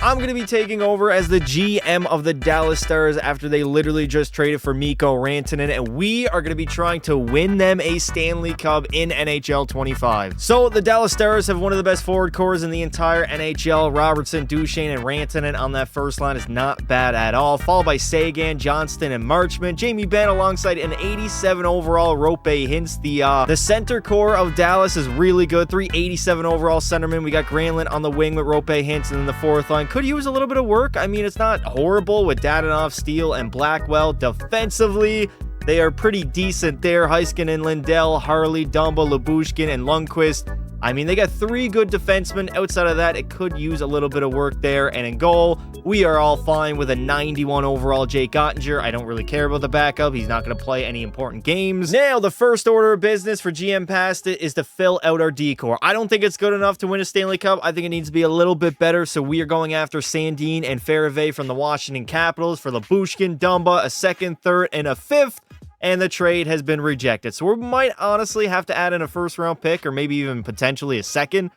I'm going to be taking over as the GM of the Dallas Stars after they literally just traded for Mikko Rantanen, and we are going to be trying to win them a Stanley Cup in NHL 25. So the Dallas Stars have one of the best forward cores in the entire NHL. Robertson, Duchesne, and Rantanen on that first line is not bad at all, followed by Sagan, Johnston, and Marchment. Jamie Benn alongside an 87 overall Rope Hintz. The center core of Dallas is really good. 387 overall centerman. We got Granlund on the wing with Rope Hintz, and then the fourth line could use a little bit of work. I mean, it's not horrible with Dadonov, Steele, and Blackwell. Defensively, they are pretty decent there. Heiskanen, Lindell, Harley, Dumba, Lyubushkin, and Lundqvist. I mean, they got 3 good defensemen. Outside of that, it could use a little bit of work there. And in goal, we are all fine with a 91 overall Jake Ottinger. I don't really care about the backup. He's not going to play any important games. Now, the first order of business for GM Past It is to fill out our decor. I don't think it's good enough to win a Stanley Cup. I think it needs to be a little bit better. So we are going after Sandin and Farabee from the Washington Capitals for Lyubushkin, Dumba, a second, third, and a fifth. And the trade has been rejected. So we might honestly have to add in a first-round pick or maybe even potentially a second.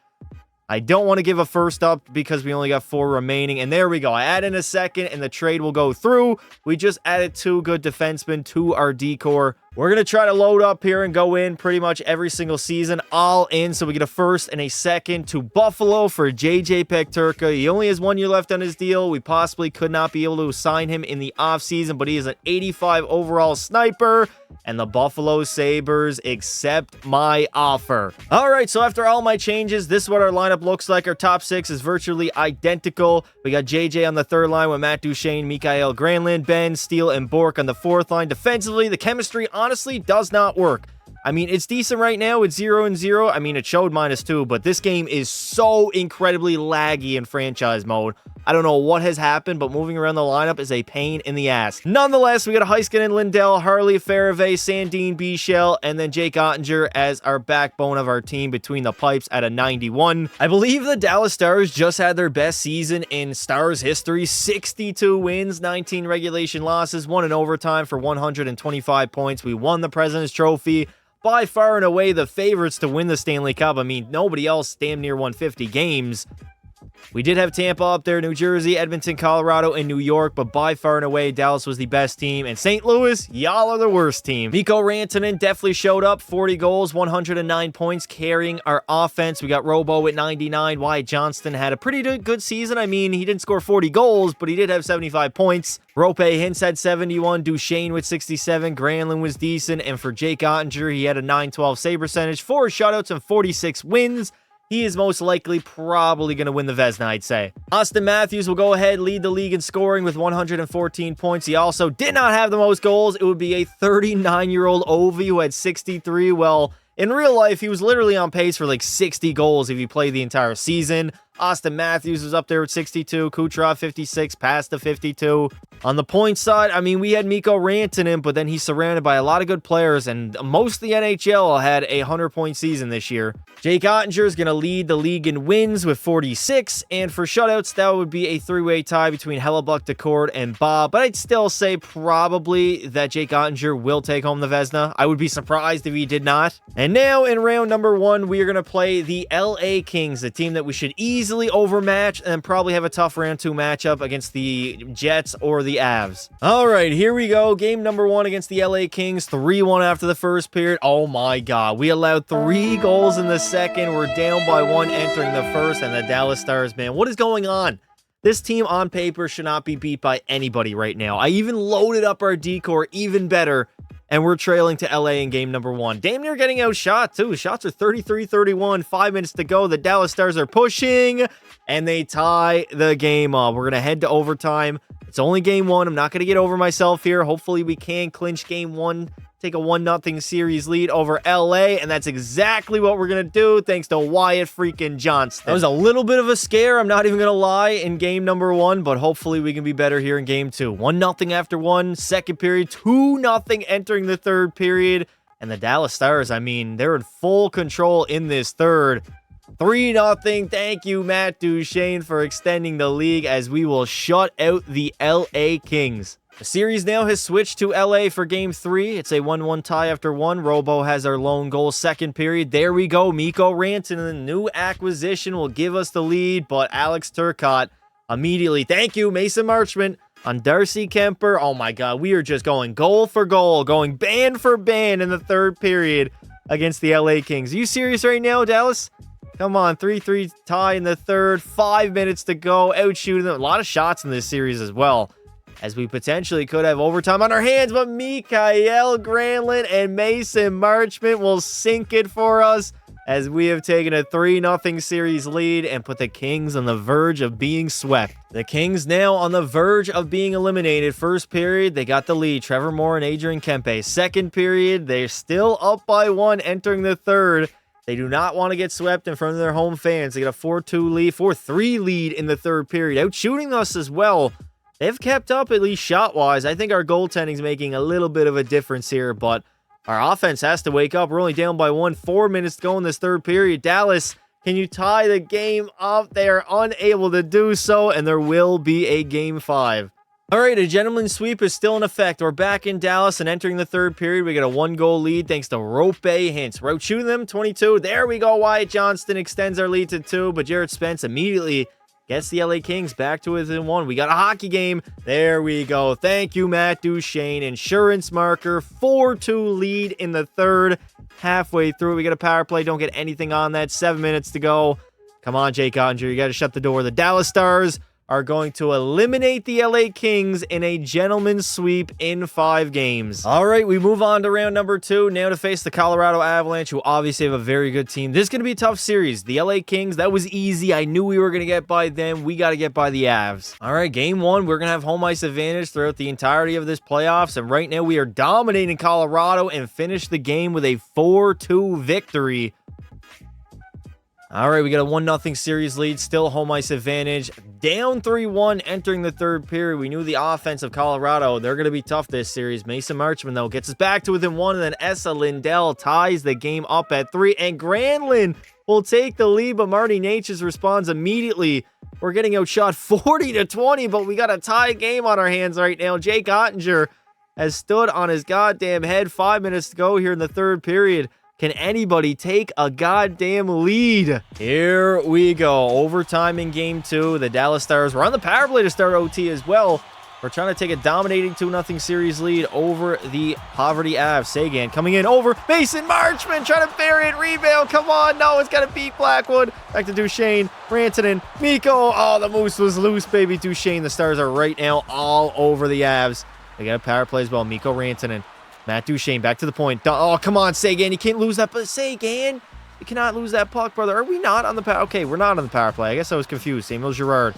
I don't want to give a first up because we only got 4 remaining. And there we go. I add in a second and the trade will go through. We just added 2 good defensemen to our decor. We're going to try to load up here and go in pretty much every single season, all in. So we get a first and a second to Buffalo for JJ Peterka. He only has 1 year left on his deal. We possibly could not be able to sign him in the offseason, but he is an 85 overall sniper. And the Buffalo Sabres accept my offer. All right, so after all my changes, this is what our lineup looks like. Our top 6 is virtually identical. We got JJ on the third line with Matt Duchesne, Mikael Granlund, Ben, Steele, and Bourque on the fourth line. Defensively, the chemistry honestly does not work. I mean, it's decent right now. It's 0-0. I mean, it showed -2, but this game is so incredibly laggy in franchise mode. I don't know what has happened, but moving around the lineup is a pain in the ass. Nonetheless, we got Heiskanen, Lindell, Harley, Farabee, Sandin, Bichelle, and then Jake Ottinger as our backbone of our team between the pipes at a 91. I believe the Dallas Stars just had their best season in Stars history. 62 wins, 19 regulation losses, 1 in overtime for 125 points. We won the President's Trophy. By far and away the favorites to win the Stanley Cup. I mean, nobody else damn near won 50 games. We did have Tampa up there, New Jersey, Edmonton, Colorado, and New York, but by far and away, Dallas was the best team. And St. Louis, y'all are the worst team. Mikko Rantanen definitely showed up. 40 goals, 109 points, carrying our offense. We got Robo at 99. Wyatt Johnston had a pretty good season. I mean, he didn't score 40 goals, but he did have 75 points. Rope Hintz had 71. Duchesne with 67. Granlund was decent. And for Jake Ottinger, he had a 912 save percentage, 4 shutouts, and 46 wins. He is most likely probably going to win the Vezina, I'd say. Austin Matthews will go ahead, lead the league in scoring with 114 points. He also did not have the most goals. It would be a 39-year-old Ovi who had 63. Well, in real life, he was literally on pace for like 60 goals if he played the entire season. Austin Matthews was up there with 62. Kucherov, 56. Pasta, 52. On the point side, I mean, we had Mikko Rantanen, but then he's surrounded by a lot of good players, and most of the NHL had a 100-point season this year. Jake Ottinger is going to lead the league in wins with 46, and for shutouts, that would be a 3-way tie between Hellebuck, DeCord, and Bob, but I'd still say probably that Jake Ottinger will take home the Vezina. I would be surprised if he did not. And now, in round number 1, we are going to play the LA Kings, a team that we should easily overmatch and probably have a tough round 2 matchup against the Jets or the Avs. All right, here we go. Game number 1 against the LA Kings. 3-1 after the first period. Oh my God. We allowed 3 goals in the second. We're down by 1 entering the first, and the Dallas Stars, man, what is going on? This team on paper should not be beat by anybody right now. I even loaded up our decor even better, and we're trailing to LA in game number 1. Damn near getting outshot, too. Shots are 33-31. 5 minutes to go. The Dallas Stars are pushing, and they tie the game up. We're going to head to overtime. It's only game 1. I'm not going to get over myself here. Hopefully, we can clinch game 1, take a 1-0 series lead over LA, and that's exactly what we're going to do thanks to Wyatt freaking Johnston. That was a little bit of a scare, I'm not even going to lie, in game number 1, but hopefully we can be better here in game 2. 1-0 after 1, second period, 2-0 entering the third period, and the Dallas Stars, I mean, they're in full control in this third. 3-0. Thank you, Matt Duchesne, for extending the league as we will shut out the LA Kings. The series now has switched to LA for game 3. It's a 1-1 tie after 1. Robo has our lone goal second period. There we go. Mikko Rantanen, the new acquisition, will give us the lead, but Alex Turcotte immediately. Thank you, Mason Marchment on Darcy Kemper. Oh my God, we are just going goal for goal, going band for band in the third period against the LA Kings. Are you serious right now, Dallas? Come on, 3-3 tie in the third, 5 minutes to go, out shooting them. A lot of shots in this series as well, as we potentially could have overtime on our hands, but Mikael Granlund and Mason Marchment will sink it for us, as we have taken a 3-0 series lead and put the Kings on the verge of being swept. The Kings now on the verge of being eliminated. First period, they got the lead. Trevor Moore and Adrian Kempe. Second period, they're still up by 1 entering the third. They do not want to get swept in front of their home fans. They get a 4-2 lead, 4-3 lead in the third period. Out shooting us as well. They've kept up, at least shot-wise. I think our goaltending's making a little bit of a difference here, but our offense has to wake up. We're only down by 1. 4 minutes to go in this third period. Dallas, can you tie the game up? They are unable to do so, and there will be a Game 5. All right, a gentleman's sweep is still in effect. We're back in Dallas and entering the third period. We got a 1-goal lead thanks to Rope Hintz. We're out shooting them, 22. There we go. Wyatt Johnston extends our lead to 2, but Jared Spence immediately gets the LA Kings back to within 1. We got a hockey game. There we go. Thank you, Matt Duchene. Insurance marker, 4-2 lead in the third. Halfway through, we get a power play. Don't get anything on that. 7 minutes to go. Come on, Jake Ottinger. You got to shut the door. The Dallas Stars are going to eliminate the LA Kings in a gentleman's sweep in 5 games. All right, we move on to round number 2. Now to face the Colorado Avalanche, who obviously have a very good team. This is going to be a tough series. The LA Kings, that was easy. I knew we were going to get by them. We got to get by the Avs. All right, game 1, we're going to have home ice advantage throughout the entirety of this playoffs. And right now, we are dominating Colorado and finish the game with a 4-2 victory. All right, we got a 1-0 series lead, still home ice advantage. Down 3-1 entering the third period. We knew the offense of Colorado, they're going to be tough this series. Mason Marchment, though, gets us back to within 1, and then Esa Lindell ties the game up at 3. And Granlund will take the lead, but Marty Necas responds immediately. We're getting outshot 40-20, but we got a tie game on our hands right now. Jake Ottinger has stood on his goddamn head. 5 minutes to go here in the third period. Can anybody take a goddamn lead? Here we go. Overtime in game 2. The Dallas Stars were on the power play to start OT as well. We're trying to take a dominating 2-0 series lead over the Poverty Avs. Sagan coming in over Mason Marchment, trying to bury it, rebound. Come on, no, it's got to beat Blackwood. Back to Duchene, Rantanen, Mikko. Oh, the moose was loose, baby. Duchene, the Stars are right now all over the Avs. They got a power play as well. Mikko Rantanen. Matt Duchene back to the point. Oh, come on, Sagan. You can't lose that. But Sagan, you cannot lose that puck, brother. Are we not on the power? Okay, we're not on the power play. I guess I was confused. Samuel Girard.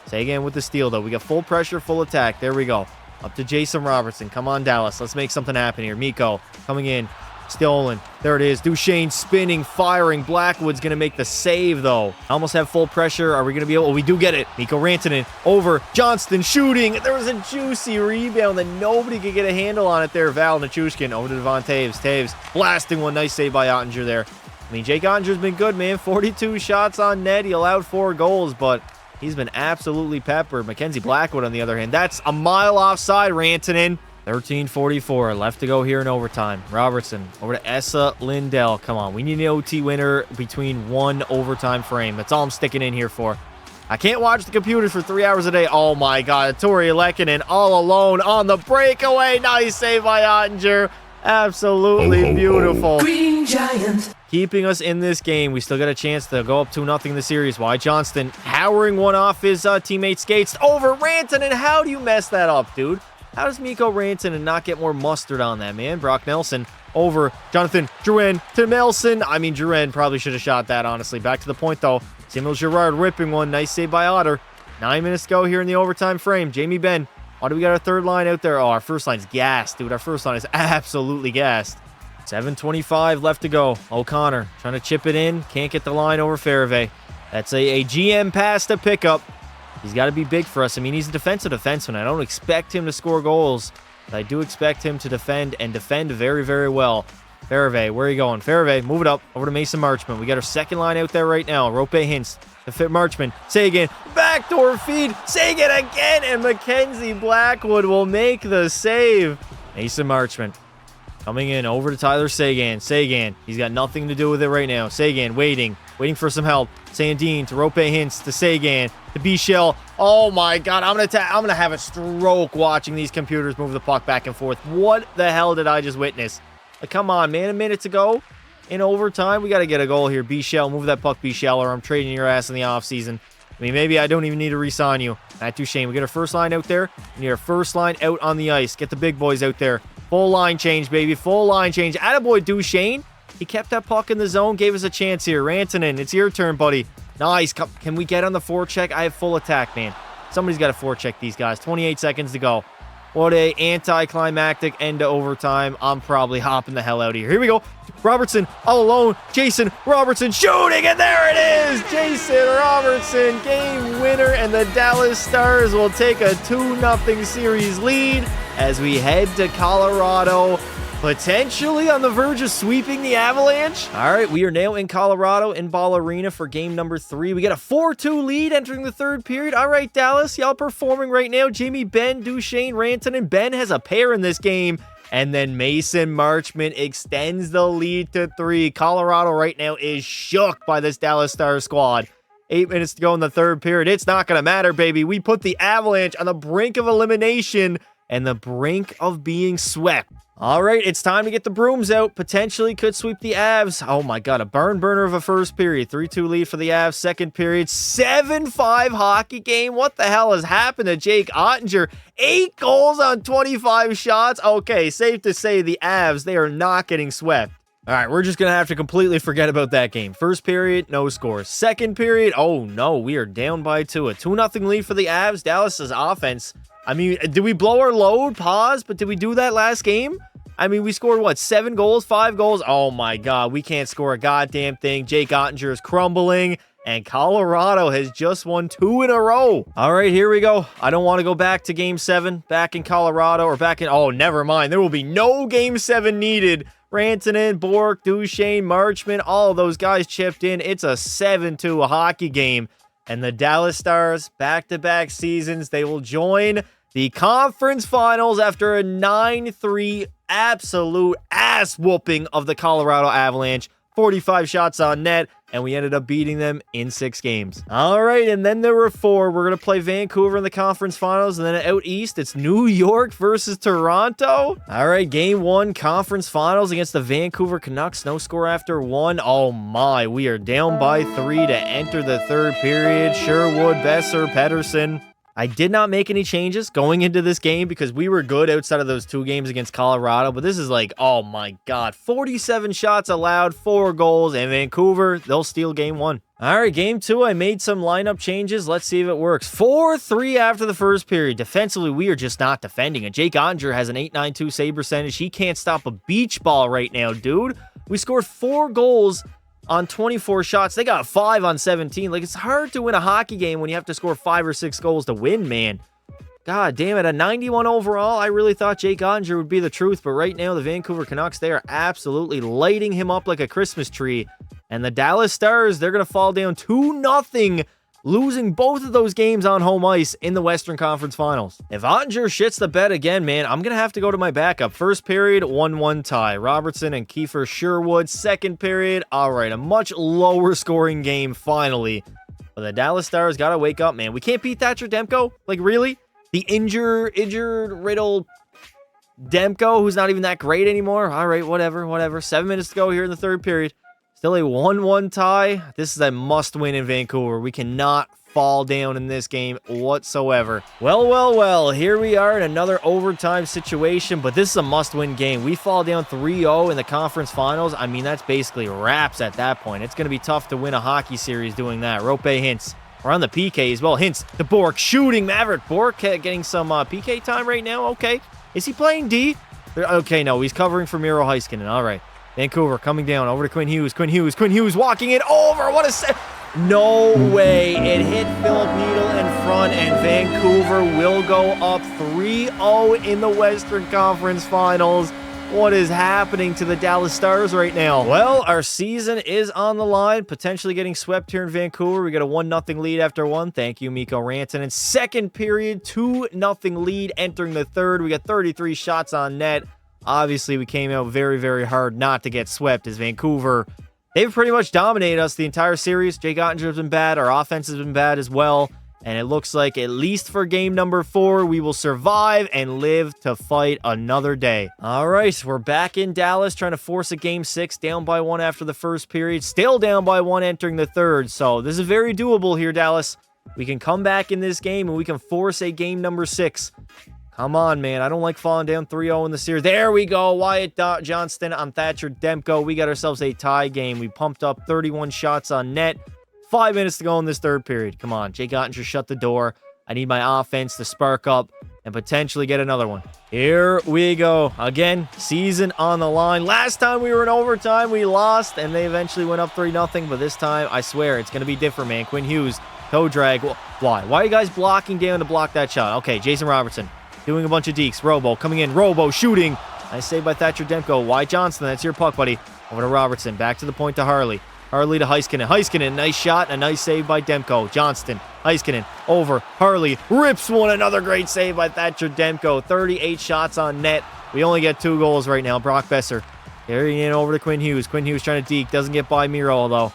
Sagan with the steal, though. We got full pressure, full attack. There we go. Up to Jason Robertson. Come on, Dallas. Let's make something happen here. Mikko coming in. Stolen. There it is. Duchene spinning, firing. Blackwood's going to make the save, though. Almost have full pressure. Are we going to be able? Oh, we do get it. Mikko Rantanen over. Johnston shooting. There was a juicy rebound that nobody could get a handle on it there. Val Nichushkin over to Devon Taves. Taves blasting one. Nice save by Ottinger there. I mean, Jake Ottinger's been good, man. 42 shots on net. He allowed 4 goals, but he's been absolutely peppered. Mackenzie Blackwood, on the other hand, that's a mile offside, Rantanen. 13:44 left to go here in overtime. Robertson over to Esa Lindell. Come on, we need an OT winner between 1 overtime frame. That's all I'm sticking in here for. I can't watch the computers for 3 hours a day. Oh my God, Tori Lehkonen all alone on the breakaway. Nice save by Ottinger. Absolutely beautiful. Green Giant. Keeping us in this game. We still got a chance to go up 2-0 in the series. Wyatt Johnston powering one off his teammate skates over Rantanen. How do you mess that up, dude? How does Mikko Rantanen not get more mustard on that, man? Brock Nelson over Jonathan Drouin to Nelson. I mean, Drouin probably should have shot that, honestly. Back to the point, though. Samuel Girard ripping one. Nice save by Otter. 9 minutes to go here in the overtime frame. Jamie Benn. Why do we got our third line out there? Oh, our first line's gassed, dude. Our first line is absolutely gassed. 7:25 left to go. O'Connor trying to chip it in. Can't get the line over Fairvey. That's a GM pass to pick up. He's got to be big for us. I mean, he's a defensive defenseman. I don't expect him to score goals, but I do expect him to defend and defend very, very well. Fairvey, where are you going? Fairvey, move it up over to Mason Marchment. We got our second line out there right now. Rope Hintz to fit Marchment. Sagan, backdoor feed. Sagan again, and Mackenzie Blackwood will make the save. Mason Marchment coming in over to Tyler Sagan. Sagan, he's got nothing to do with it right now. Sagan waiting for some help. Sandin to Rope Hintz to Sagan to Bichelle. Oh my God, I'm gonna have a stroke watching these computers move the puck back and forth. What the hell did I just witness? Like, come on, man, a minute to go in overtime. We got to get a goal here. B-Shell, move that puck, B-Shell, or I'm trading your ass in the offseason. I mean, maybe I don't even need to re-sign you. Not too shame. We get our first line out there. We need our first line out on the ice. Get the big boys out there. Full line change, baby. Full line change. Attaboy, Duchesne. He kept that puck in the zone, gave us a chance here. Rantanen, it's your turn, buddy. Nice. Can we get on the forecheck? I have full attack, man. Somebody's got to forecheck these guys. 28 seconds to go. What a anticlimactic end to overtime. I'm probably hopping the hell out of here. Here we go. Robertson all alone. Jason Robertson shooting, and there it is. Jason Robertson, game winner, and the Dallas Stars will take a 2-0 series lead as we head to Colorado, potentially on the verge of sweeping the Avalanche. All right, we are now in Colorado in Ball Arena for game number 3. We got a 4-2 lead entering the third period. All right, Dallas, y'all performing right now. Jimmy, Ben, Duchesne, Rantanen. Ben has a pair in this game. And then Mason Marchment extends the lead to 3. Colorado right now is shook by this Dallas Stars squad. 8 minutes to go in the third period. It's not going to matter, baby. We put the Avalanche on the brink of elimination and the brink of being swept. All right, it's time to get the brooms out. Potentially could sweep the Avs. Oh my God, a barn burner of a first period. 3-2 lead for the Avs. Second period, 7-5 hockey game. What the hell has happened to Jake Ottinger? 8 goals on 25 shots. Okay, safe to say the Avs, they are not getting swept. All right, we're just going to have to completely forget about that game. First period, no scores. Second period, oh no, we are down by 2. A 2-0 lead for the Avs. Dallas's offense. I mean, did we blow our load? Pause. But did we do that last game? I mean, we scored, what, 7 goals, 5 goals? Oh, my God. We can't score a goddamn thing. Jake Ottinger is crumbling, and Colorado has just won 2 in a row. All right, here we go. I don't want to go back to Game 7, back in Colorado, or back in... Oh, never mind. There will be no Game 7 needed. Rantanen, Bork, Duchesne, Marchment, all of those guys chipped in. It's a 7-2 hockey game. And the Dallas Stars, back-to-back seasons, they will join the conference finals after a 9-3 absolute ass-whooping of the Colorado Avalanche. 45 shots on net, and we ended up beating them in 6 games. All right, and then there were 4. We're going to play Vancouver in the conference finals, and then out east, it's New York versus Toronto. All right, game 1, conference finals against the Vancouver Canucks. No score after 1. Oh my, we are down by 3 to enter the third period. Sherwood, Besser, Pedersen. I did not make any changes going into this game because we were good outside of those 2 games against Colorado. But this is like, oh my God, 47 shots allowed, 4 goals, and Vancouver, they'll steal game 1. All right, game 2, I made some lineup changes. Let's see if it works. 4-3 after the first period. Defensively, we are just not defending it. Jake Ottinger has an .892 save percentage. He can't stop a beach ball right now, dude. We scored 4 goals on 24 shots. They got 5 on 17. Like, it's hard to win a hockey game when you have to score 5 or 6 goals to win, man. God damn it. A 91 overall. I really thought Jake Ottinger would be the truth, but right now the Vancouver Canucks, they are absolutely lighting him up like a Christmas tree. And the Dallas Stars, they're going to fall down 2-0, losing both of those games on home ice in the Western Conference Finals. If Ottinger shits the bed again, man, I'm going to have to go to my backup. First period, 1-1 tie. Robertson and Kiefer Sherwood. Second period, all right, a much lower scoring game finally. But the Dallas Stars got to wake up, man. We can't beat Thatcher Demko? Like, really? The injured, riddled Demko, who's not even that great anymore? All right, whatever. 7 minutes to go here in the third period. Still a 1-1 tie. This is a must-win in Vancouver. We cannot fall down in this game whatsoever. Well. Here we are in another overtime situation, but this is a must-win game. We fall down 3-0 in the conference finals. I mean, that's basically wraps at that point. It's going to be tough to win a hockey series doing that. Rope Hintz. We're on the PK as well. Hintz to Bork, shooting. Maverick Bork getting some PK time right now. Okay. Is he playing D? Okay, no. He's covering for Miro Heiskanen. All right. Vancouver coming down over to Quinn Hughes. Quinn Hughes walking it over. What a set. No way. It hit Philip Needle in front, and Vancouver will go up 3-0 in the Western Conference Finals. What is happening to the Dallas Stars right now? Well, our season is on the line, potentially getting swept here in Vancouver. We got a 1-0 lead after 1. Thank you, Mikko Rantanen. Second period, 2-0 lead entering the third. We got 33 shots on net. Obviously, we came out very, very hard not to get swept as Vancouver, they've pretty much dominated us the entire series. Jake Ottinger has been bad. Our offense has been bad as well. And it looks like at least for game number 4, we will survive and live to fight another day. All right, we're back in Dallas trying to force a game 6, down by 1 after the first period, still down by 1 entering the third. So this is very doable here, Dallas. We can come back in this game and we can force a game number 6. Come on, man. I don't like falling down 3-0 in the series. There we go. Wyatt Johnston on Thatcher Demko. We got ourselves a tie game. We pumped up 31 shots on net. 5 minutes to go in this third period. Come on, Jake Ottinger, shut the door. I need my offense to spark up and potentially get another one. Here we go. Again, season on the line. Last time we were in overtime, we lost, and they eventually went up 3-0. But this time, I swear, it's going to be different, man. Quinn Hughes, toe drag. Why? Why are you guys blocking down to block that shot? Okay, Jason Robertson doing a bunch of dekes. Robo coming in. Robo shooting. Nice save by Thatcher Demko. Wyatt Johnston, that's your puck, buddy. Over to Robertson. Back to the point to Harley. Harley to Heiskanen. Heiskanen, nice shot. A nice save by Demko. Johnston. Heiskanen. Over. Harley. Rips one. Another great save by Thatcher Demko. 38 shots on net. We only get 2 goals right now. Brock Besser. Carrying in over to Quinn Hughes. Quinn Hughes trying to deke. Doesn't get by Miro, though.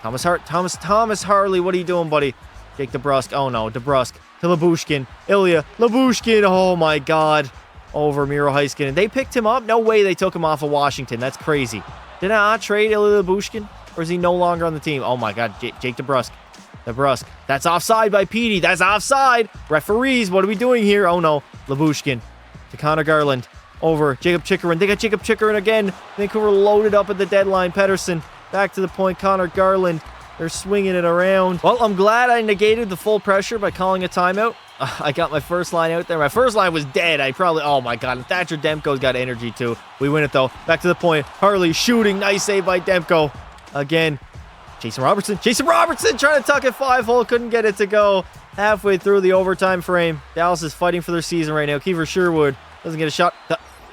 Thomas Harley. What are you doing, buddy? Jake DeBrusk. Oh, no. DeBrusk to Labushkin. Ilya. Labushkin. Oh, my God. Over Miro Heiskanen. They picked him up? No way they took him off of Washington. That's crazy. Did I not trade Ilya Labushkin? Or is he no longer on the team? Oh, my God. Jake DeBrusk. DeBrusk. That's offside by Petey. That's offside. Referees, what are we doing here? Oh, no. Labushkin to Connor Garland. Over. Jacob Chikrin. They got Jacob Chikrin again. Vancouver loaded up at the deadline. Pedersen. Back to the point. Connor Garland. They're swinging it around. Well, I'm glad I negated the full pressure by calling a timeout. I got my first line out there. My first line was dead. Oh my God. Thatcher Demko's got energy too. We win it though. Back to the point. Harley shooting. Nice save by Demko. Again. Jason Robertson trying to tuck it 5-hole. Couldn't get it to go. Halfway through the overtime frame. Dallas is fighting for their season right now. Kiefer Sherwood doesn't get a shot.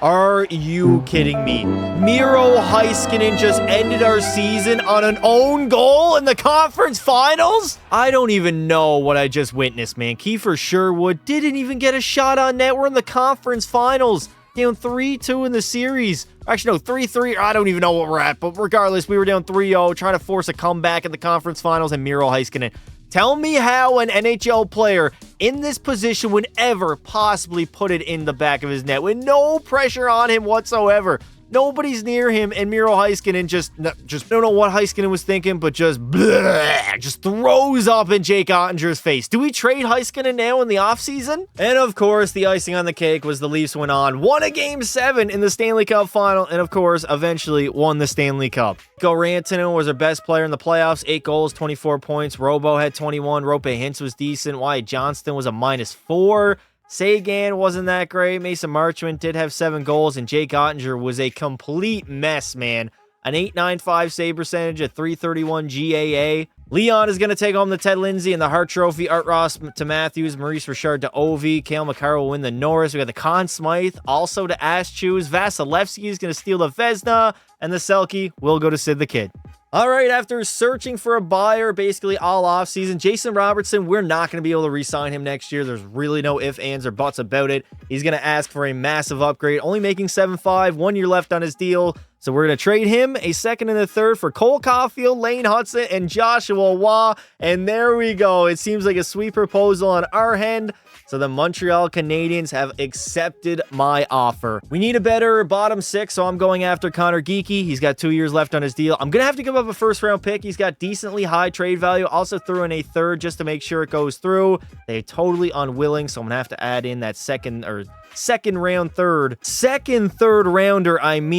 Are you kidding me? Miro Heiskanen just ended our season on an own goal in the conference finals? I don't even know what I just witnessed, man. Kiefer Sherwood didn't even get a shot on net. We're in the conference finals. Down 3-2 in the series. Actually, no, 3-3. I don't even know what we're at. But regardless, we were down 3-0, trying to force a comeback in the conference finals, and Miro Heiskanen. Tell me how an NHL player in this position would ever possibly put it in the back of his net with no pressure on him whatsoever. Nobody's near him, and Miro Heiskanen just don't know what Heiskanen was thinking, but just throws up in Jake Ottinger's face. Do we trade Heiskanen now in the offseason? And of course, the icing on the cake was the Leafs went on, won a Game 7 in the Stanley Cup final, and of course, eventually won the Stanley Cup. Mikko Rantanen was our best player in the playoffs, 8 goals, 24 points. Robo had 21. Rope Hintz was decent. Wyatt Johnston was a -4. Sagan wasn't that great. Mason Marchment did have 7 goals, and Jake Ottinger was a complete mess, man. An .895 save percentage, a .331 GAA. Leon is going to take home the Ted Lindsay and the Hart Trophy. Art Ross to Matthews, Maurice Richard to Ovi. Cale Makar will win the Norris. We got the Conn Smythe also to Aschus. Vasilevsky is going to steal the Vezina, and the Selke will go to Sid the Kid. All right, after searching for a buyer basically all offseason, Jason Robertson, we're not going to be able to re-sign him next year. There's really no ifs, ands, or buts about it. He's going to ask for a massive upgrade, only making 7.5, 1 year left on his deal. So we're going to trade him a second and a third for Cole Caulfield, Lane Hudson, and Joshua Waugh. And there we go. It seems like a sweet proposal on our end. So the Montreal Canadiens have accepted my offer. We need a better bottom 6, so I'm going after Connor Geekie. He's got 2 years left on his deal. I'm going to have to give up a first-round pick. He's got decently high trade value. Also threw in a third just to make sure it goes through. They're totally unwilling, so I'm going to have to add in that second third rounder, and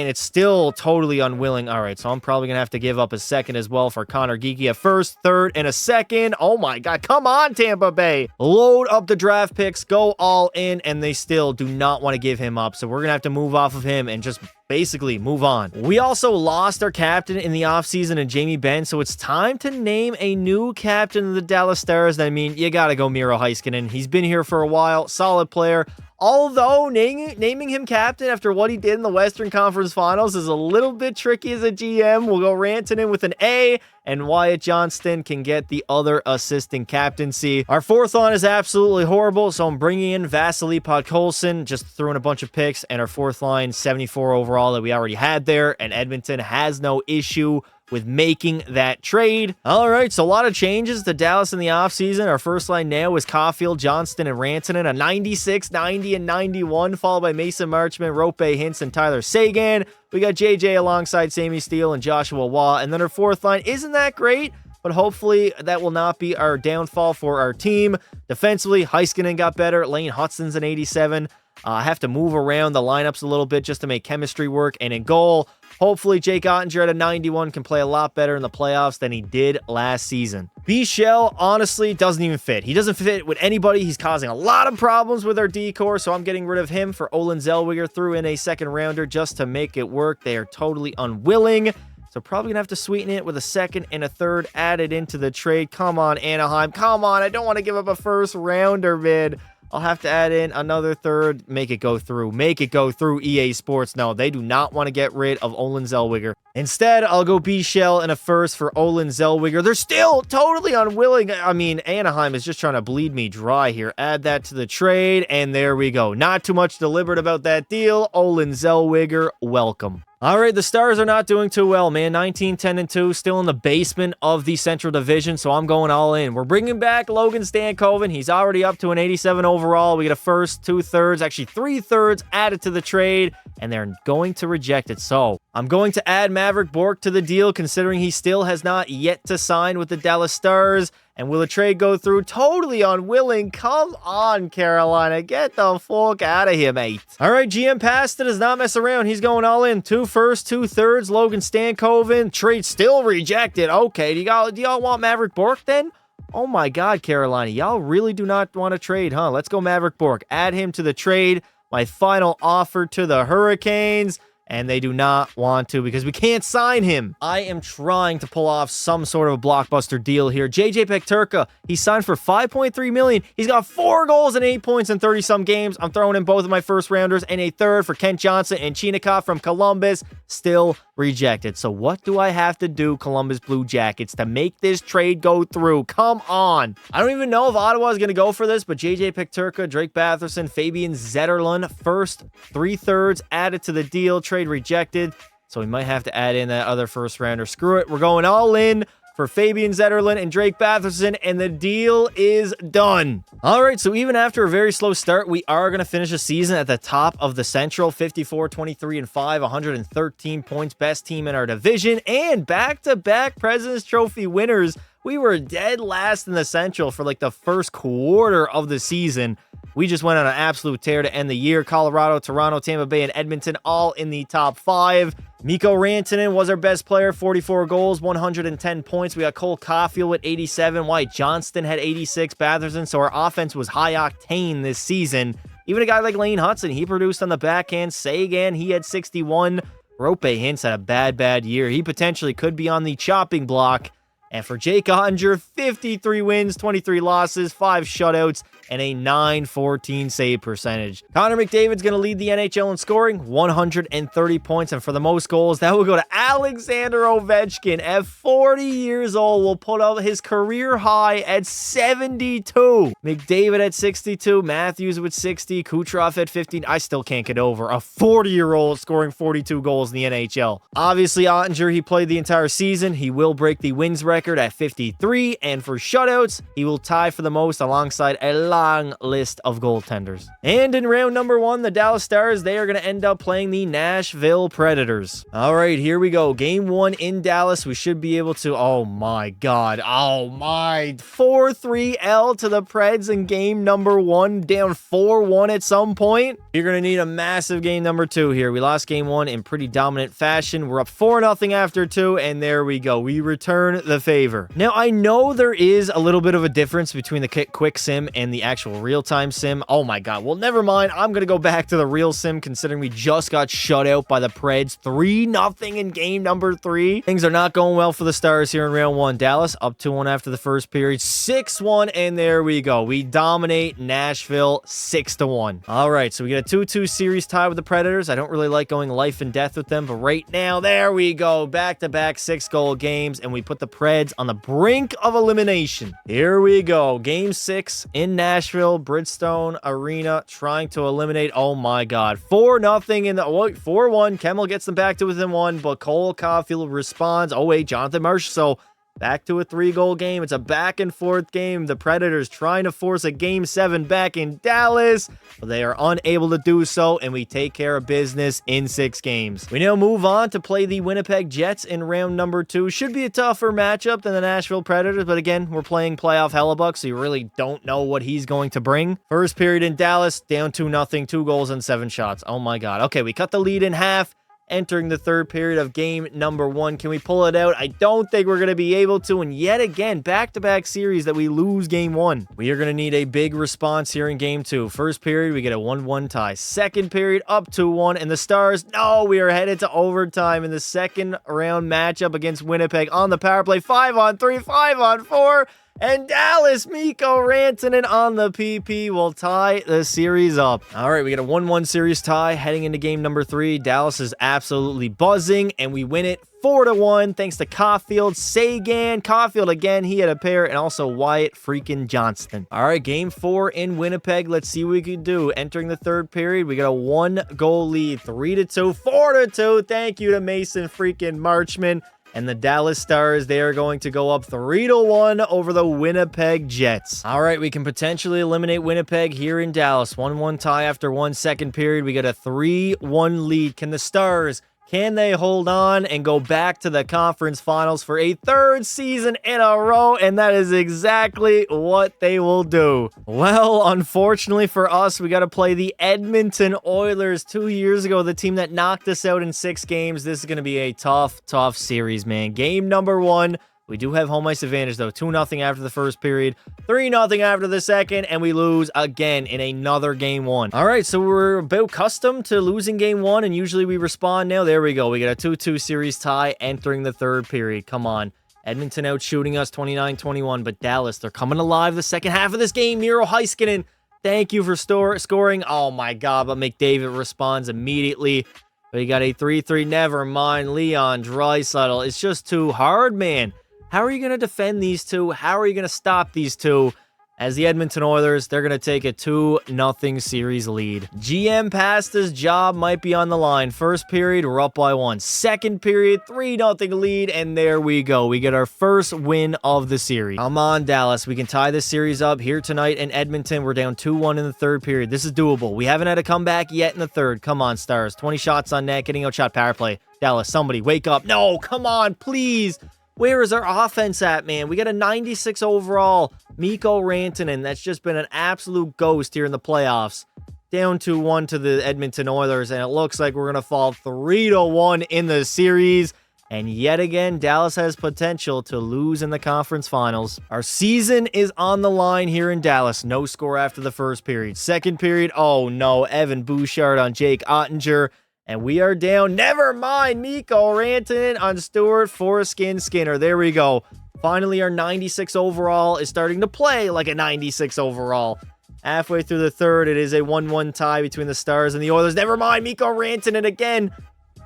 it's still totally unwilling. All right, so I'm probably gonna have to give up a second as well for Connor Geekie. A first, third, and a second. Oh my God, come on, Tampa Bay. Load up the draft picks, go all in, and they still do not want to give him up. So we're gonna have to move off of him and just basically move on. We also lost our captain in the offseason in Jamie Benn, so it's time to name a new captain of the Dallas Stars. I mean, you gotta go Miro Heiskanen. He's been here for a while, solid player. Although naming him captain after what he did in the Western Conference Finals is a little bit tricky as a GM. We'll go Rantanen with an A, and Wyatt Johnston can get the other assistant captaincy. Our fourth line is absolutely horrible, so I'm bringing in Vasily Podkolzin, just throwing a bunch of picks, and our fourth line, 74 overall that we already had there, and Edmonton has no issue with making that trade. All right, so a lot of changes to Dallas in the offseason. Our first line now was Caulfield, Johnston, and Rantanen. A 96, 90, and 91, followed by Mason Marchment, Rope Hintz, and Tyler Seguin. We got JJ alongside Sammy Steele and Joshua Waugh. And then our fourth line isn't that great, but hopefully that will not be our downfall for our team. Defensively, Heiskanen got better. Lane Hutson's an 87. I have to move around the lineups a little bit just to make chemistry work. And in goal, hopefully Jake Ottinger at a 91 can play a lot better in the playoffs than he did last season. B-Shell, honestly, doesn't even fit. He doesn't fit with anybody. He's causing a lot of problems with our D-core, so I'm getting rid of him for Olin Zellweger. Threw in a second rounder just to make it work. They are totally unwilling. So probably going to have to sweeten it with a second and a third added into the trade. Come on, Anaheim. Come on. I don't want to give up a first rounder, man. I'll have to add in another third. Make it go through. Make it go through, EA Sports. No, they do not want to get rid of Olin Zellweger. Instead, I'll go B-Shell and a first for Olin Zellweger. They're still totally unwilling. I mean, Anaheim is just trying to bleed me dry here. Add that to the trade, and there we go. Not too much deliberate about that deal. Olin Zellweger, welcome. All right, the Stars are not doing too well, man. 19, 10, and 2, still in the basement of the Central Division, so I'm going all in. We're bringing back Logan Stankoven. He's already up to an 87 overall. We get a first, 2/3, actually 3/3 added to the trade, and they're going to reject it. So I'm going to add Maverick Bourque to the deal, considering he still has not yet to sign with the Dallas Stars. And will the trade go through? Totally unwilling. Come on, Carolina. Get the fuck out of here, mate. All right, GM Pasta does not mess around. He's going all in. 2 firsts, 2/3. Logan Stankoven. Trade still rejected. Okay, do y'all want Maverick Bourque then? Oh my God, Carolina. Y'all really do not want to trade, huh? Let's go Maverick Bourque. Add him to the trade. My final offer to the Hurricanes. And they do not want to because we can't sign him. I am trying to pull off some sort of a blockbuster deal here. JJ Peterka, he signed for $5.3 million. He's got 4 goals and 8 points in 30-some games. I'm throwing in both of my first rounders and a third for Kent Johnson and Chinakhov from Columbus. Still rejected. So what do I have to do, Columbus Blue Jackets, to make this trade go through? Come on. I don't even know if Ottawa is going to go for this, but JJ Peterka, Drake Batherson, Fabian Zetterlund, first 3/3 added to the deal. Trade rejected, so we might have to add in that other first rounder. Screw it, we're going all in for Fabian Zetterlund and Drake Batherson, and the deal is done. All right, so even after a very slow start, we are going to finish the season at the top of the Central, 54, 23, and 5, 113 points, best team in our division, and back-to-back President's Trophy winners. We were dead last in the Central for like the first quarter of the season. We just went on an absolute tear to end the year. Colorado, Toronto, Tampa Bay, and Edmonton all in the top 5. Mikko Rantanen was our best player, 44 goals, 110 points. We got Cole Caulfield with 87. Wyatt Johnston had 86. Batherson, so our offense was high octane this season. Even a guy like Lane Hutson, he produced on the backhand. Seguin, he had 61. Rope Hintz had a bad year. He potentially could be on the chopping block. And for Jake Ottinger, 53 wins, 23 losses, 5 shutouts, and a .914 save percentage. Connor McDavid's going to lead the NHL in scoring, 130 points. And for the most goals, that will go to Alexander Ovechkin. At 40 years old, will put up his career high at 72. McDavid at 62, Matthews with 60, Kucherov at 15. I still can't get over a 40-year-old scoring 42 goals in the NHL. Obviously, Ottinger, he played the entire season. He will break the wins record at 53, and for shutouts, he will tie for the most alongside a long list of goaltenders. And in round number 1, the Dallas Stars, they are going to end up playing the Nashville Predators. All right, here we go. Game 1 in Dallas. We should be able to, oh my God, oh my, 4-3 L to the Preds in game number 1, down 4-1 at some point. You're going to need a massive game number 2 here. We lost game 1 in pretty dominant fashion. We're up 4-0 after 2, and there we go. We return the favor. Now, I know there is a little bit of a difference between the quick sim and the actual real-time sim. Oh my God. Well, never mind. I'm going to go back to the real sim, considering we just got shut out by the Preds 3-0 in game number 3. Things are not going well for the Stars here in round 1. Dallas up 2-1 after the first period, 6-1, and there we go. We dominate Nashville 6-1. All right, so we get a 2-2 series tie with the Predators. I don't really like going life and death with them, but right now, there we go. Back-to-back 6-goal games, and we put the Preds Preds on the brink of elimination. Here we go. Game 6 in Nashville, Bridgestone Arena, trying to eliminate. Oh my God. 4-0 in the 4-1. Kemmel gets them back to within 1, but Cole Caulfield responds. Oh wait, Jonathan Marchessault back to a 3-goal game. It's a back and forth game. The Predators trying to force a game 7 back in Dallas, but they are unable to do so, and we take care of business in 6 games. We now move on to play the Winnipeg Jets in round number 2. Should be a tougher matchup than the Nashville Predators, but again, we're playing playoff Hellebuck, so you really don't know what he's going to bring. First period in Dallas, down 2-0, 2 goals and 7 shots. Oh my God. Okay, we cut the lead in half. Entering the third period of game number 1. Can we pull it out? I don't think we're going to be able to. And yet again, back-to-back series that we lose game 1. We are going to need a big response here in game 2. First period, we get a 1-1 tie. Second period, up 2-1. And the Stars, no, we are headed to overtime in the second round matchup against Winnipeg on the power play. 5-on-3, 5-on-4. And Dallas, Mikko Rantanen on the PP will tie the series up. All right, we get a 1-1 series tie heading into game number 3. Dallas is absolutely buzzing, and we win it 4-1 thanks to Caulfield, Sagan, Caulfield again, he had a pair, and also Wyatt freaking Johnston. All right, game 4 in Winnipeg. Let's see what we can do. Entering the third period, we got a 1-goal lead, 3-2, 4-2. Thank you to Mason freaking Marchment. And the Dallas Stars, they are going to go up 3-1 over the Winnipeg Jets. All right, we can potentially eliminate Winnipeg here in Dallas. 1-1 tie after 1 second period. We got a 3-1 lead. Can the Stars, can they hold on and go back to the conference finals for a 3rd season in a row? And that is exactly what they will do. Well, unfortunately for us, we got to play the Edmonton Oilers 2 years ago, the team that knocked us out in 6 games. This is going to be a tough series, man. Game number 1. We do have home ice advantage, though. 2-0 after the first period, 3-0 after the second, and we lose again in another game 1. All right, so we're about accustomed to losing game 1, and usually we respond now. There we go. We got a 2-2 series tie entering the third period. Come on. Edmonton out shooting us 29-21, but Dallas, they're coming alive the second half of this game. Miro Heiskanen, thank you for scoring. Oh, my God, but McDavid responds immediately. We got a 3-3. Never mind. Leon Draisaitl. It's just too hard, man. How are you going to defend these two? How are you going to stop these two? As the Edmonton Oilers, they're going to take a 2-0 series lead. GM Pasta's job might be on the line. First period, we're up by 1. Second period, 3-0 lead, and there we go. We get our first win of the series. Come on, Dallas. We can tie this series up here tonight in Edmonton. We're down 2-1 in the third period. This is doable. We haven't had a comeback yet in the third. Come on, Stars. 20 shots on net, getting outshot power play. Dallas, somebody wake up. No, come on, please. Where is our offense at, man? We got a 96 overall. Mikko Rantanen, that's just been an absolute ghost here in the playoffs. Down 2-1 to the Edmonton Oilers, and it looks like we're going to fall 3-1 in the series. And yet again, Dallas has potential to lose in the conference finals. Our season is on the line here in Dallas. No score after the first period. Second period, oh no, Evan Bouchard on Jake Ottinger. And we are down. Never mind. Mikko Rantanen on Stuart Foreskin Skinner. There we go. Finally, our 96 overall is starting to play like a 96 overall. Halfway through the third, it is a 1-1 tie between the Stars and the Oilers. Never mind. Mikko Rantanen again.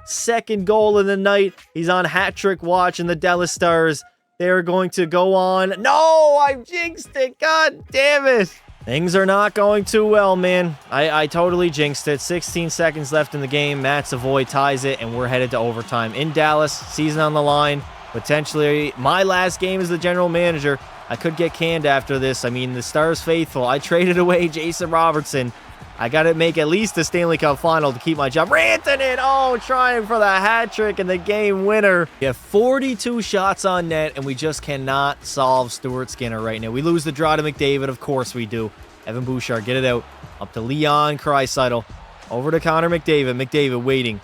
Second goal of the night. He's on hat-trick watch, and the Dallas Stars, they're going to go on. No, I jinxed it. God damn it. Things are not going too well, man. I totally jinxed it. 16 seconds left in the game. Matt Savoy ties it, and we're headed to overtime. In Dallas, season on the line. Potentially my last game as the general manager. I could get canned after this. I mean, the Stars faithful. I traded away Jason Robertson. I got to make at least the Stanley Cup final to keep my job. Rantanen, oh, trying for the hat trick and the game winner. We have 42 shots on net, and we just cannot solve Stuart Skinner right now. We lose the draw to McDavid. Of course we do. Evan Bouchard, get it out. Up to Leon Draisaitl. Over to Connor McDavid. McDavid waiting.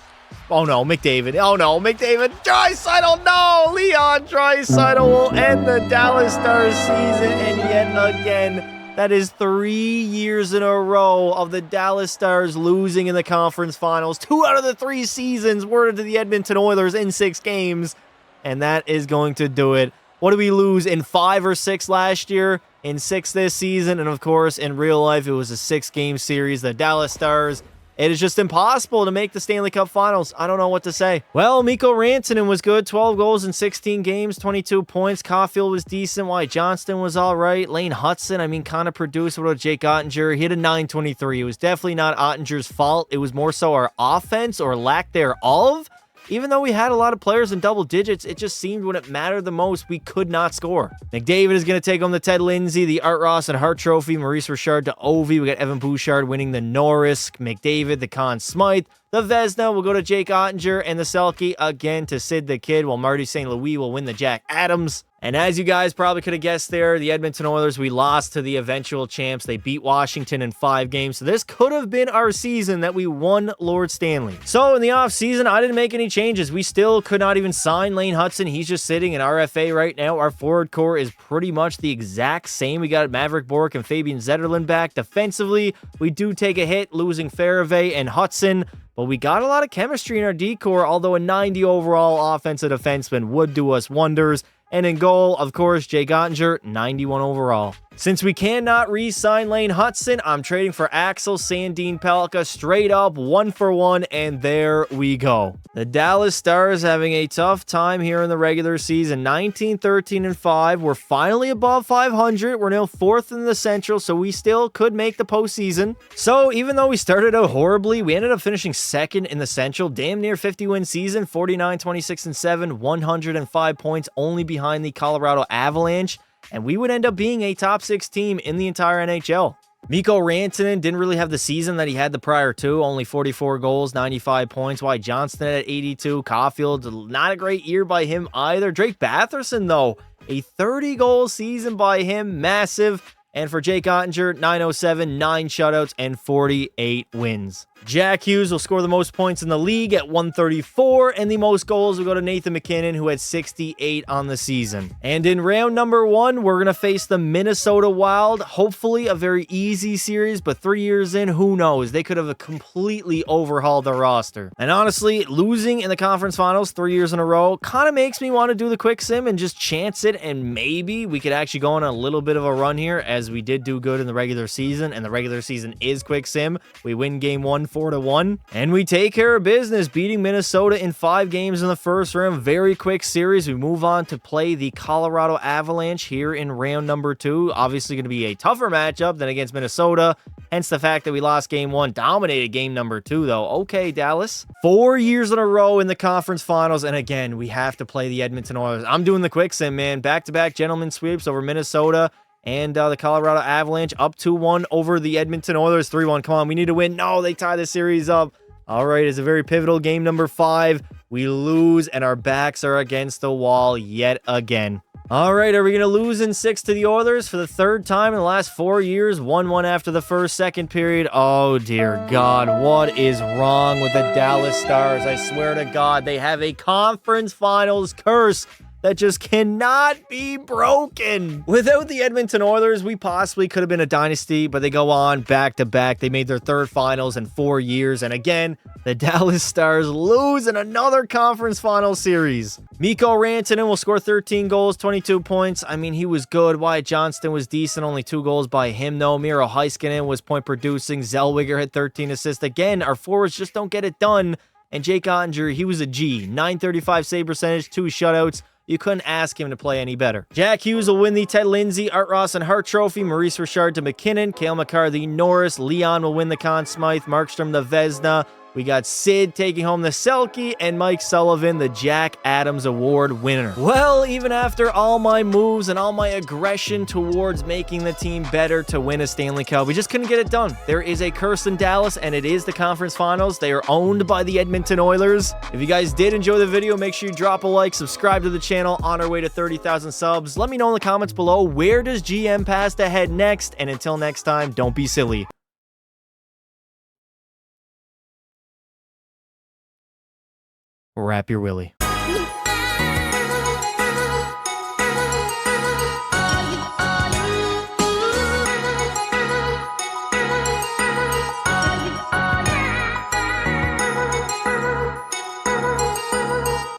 Oh, no, McDavid. Oh, no, McDavid. Draisaitl, no! Leon Draisaitl will end the Dallas Stars season, and yet again, that is 3 years in a row of the Dallas Stars losing in the conference finals. 2 out of the 3 seasons were to the Edmonton Oilers in 6 games. And that is going to do it. What did we lose in 5 or 6 last year? In 6 this season. And of course, in real life, it was a 6-game series. The Dallas Stars, It is just impossible to make the Stanley Cup Finals. I don't know what to say. Well, Mikko Rantanen was good. 12 goals in 16 games, 22 points. Caulfield was decent. Wyatt Johnston was all right. Lane Hutson, I mean, kind of produced with Jake Ottinger. He hit a .923. It was definitely not Ottinger's fault. It was more so our offense or lack thereof. Even though we had a lot of players in double digits, it just seemed when it mattered the most, we could not score. McDavid is going to take home the Ted Lindsay, the Art Ross and Hart Trophy. Maurice Richard to Ovi. We got Evan Bouchard winning the Norris. McDavid, the Conn Smythe. The Vezina will go to Jake Ottinger, and the Selke again to Sid the Kid, while Marty St. Louis will win the Jack Adams. And as you guys probably could have guessed there, the Edmonton Oilers, we lost to the eventual champs. They beat Washington in 5 games. So this could have been our season that we won Lord Stanley. So in the offseason, I didn't make any changes. We still could not even sign Lane Hutson. He's just sitting in RFA right now. Our forward core is pretty much the exact same. We got Maverick Bourque and Fabian Zetterlund back. Defensively, we do take a hit, losing Farabee and Hutson. But we got a lot of chemistry in our D-core, although a 90 overall offensive defenseman would do us wonders. And in goal, of course, Jake Ottinger, 91 overall. Since we cannot re-sign Lane Hutson, I'm trading for Axel Sandin Pellikka straight up 1-for-1, and there we go. The Dallas Stars having a tough time here in the regular season. 19-13-5. We're finally above 500. We're now 4th in the Central, so we still could make the postseason. So even though we started out horribly, we ended up finishing 2nd in the Central. Damn near 50-win season, 49-26-7, 105 points, only behind the Colorado Avalanche. And we would end up being a top 6 team in the entire NHL. Mikko Rantanen didn't really have the season that he had the prior two. Only 44 goals, 95 points. Wyatt Johnston at 82. Caulfield, not a great year by him either. Drake Batherson, though, a 30-goal season by him. Massive. And for Jake Ottinger, 907, 9 shutouts, and 48 wins. Jack Hughes will score the most points in the league at 134, and the most goals will go to Nathan MacKinnon, who had 68 on the season. And in round number 1, we're going to face the Minnesota Wild. Hopefully a very easy series, but 3 years in, who knows? They could have completely overhauled the roster. And honestly, losing in the conference finals 3 years in a row kind of makes me want to do the quick sim and just chance it, and maybe we could actually go on a little bit of a run here, as we did do good in the regular season, and the regular season is quick sim. We win game 1 4-1, and we take care of business, beating Minnesota in 5 games in the first round. Very quick series. We move on to play the Colorado Avalanche here in round number 2. Obviously going to be a tougher matchup than against Minnesota, hence the fact that we lost game 1, dominated game number 2 though. Okay, Dallas. 4 years in a row in the conference finals, and again, we have to play the Edmonton Oilers. I'm doing the quick sim, man. Back-to-back gentleman sweeps over Minnesota and the Colorado Avalanche, up 2-1 over the Edmonton Oilers. 3-1. Come on, we need to win. No, they tie the series up. All right, it's a very pivotal game number 5. We lose, and our backs are against the wall yet again. All right, are we going to lose in 6 to the Oilers for the 3rd time in the last 4 years? 1-1 after the second period. Oh, dear God. What is wrong with the Dallas Stars? I swear to God, they have a conference finals curse that just cannot be broken. Without the Edmonton Oilers, we possibly could have been a dynasty, but they go on back-to-back. They made their 3rd finals in 4 years, and again, the Dallas Stars lose in another conference final series. Mikko Rantanen will score 13 goals, 22 points. I mean, he was good. Wyatt Johnston was decent, only 2 goals by him, though. Miro Heiskanen was point-producing. Zellweger had 13 assists. Again, our forwards just don't get it done, and Jake Ottinger, he was a G. 935 save percentage, 2 shutouts. You couldn't ask him to play any better. Jack Hughes will win the Ted Lindsay, Art Ross and Hart Trophy. Maurice Richard to McKinnon. Cale Makar the Norris. Leon will win the Conn Smythe. Markstrom the Vezina. We got Sid taking home the Selke, and Mike Sullivan, the Jack Adams Award winner. Well, even after all my moves and all my aggression towards making the team better to win a Stanley Cup, we just couldn't get it done. There is a curse in Dallas, and it is the conference finals. They are owned by the Edmonton Oilers. If you guys did enjoy the video, make sure you drop a like, subscribe to the channel on our way to 30,000 subs. Let me know in the comments below, where does GM pass to head next? And until next time, don't be silly. Wrap your willy.